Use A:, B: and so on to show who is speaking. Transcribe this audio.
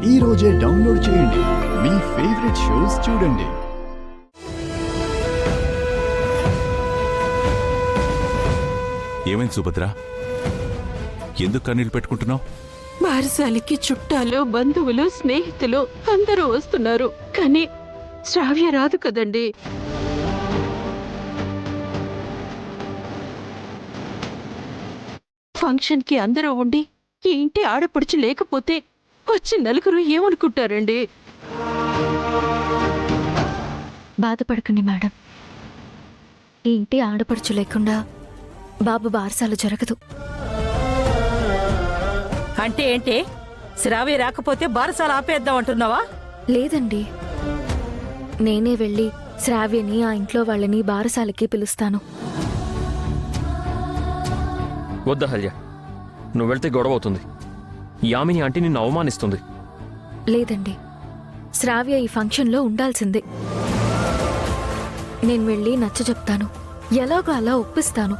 A: ఈ రోజే డౌన్లోడ్ చేయండి. మీ ఫేవరెట్ షోస్ చూడండి.
B: ఏమైంది సుభద్ర? ఎందుకు కన్నీళ్ళు పెట్టుకుంటున్నావు?
C: బారసాలకి చుట్టాలు, బంధువులు, స్నేహితులు అందరూ వస్తున్నారు. కానీ శ్రావ్య రాదు కదండి. ఫంక్షన్ కి అందరూ ఉండి ఈ ఇంటి ఆడపడుచు లేకపోతే వచ్చి నలుగురు ఏమనుకుంటారండి?
D: బాధపడకండి మేడం. ఈ ఇంటి ఆడపడుచు లేకుండా బాబు బారసాలు జరగదు.
E: అంటే ఏంటి? శ్రావ్య రాకపోతే బారసాల ఆపేద్దాం అంటున్నావా?
D: లేదండి, నేనే వెళ్ళి శ్రావ్యని ఆ ఇంట్లో వాళ్ళని బారసాలకి పిలుస్తాను.
F: వద్దా హల్య, నువ్వు వెళ్తే గొడవ అవుతుంది. యామిని ఆంటీ నిన్ను అవమానిస్తుంది.
D: లేదండి, శ్రావ్య ఈ ఫంక్షన్లో ఉండాల్సిందే. నేను వెళ్ళి నచ్చ చెప్తాను, ఎలాగో అలా ఒప్పిస్తాను.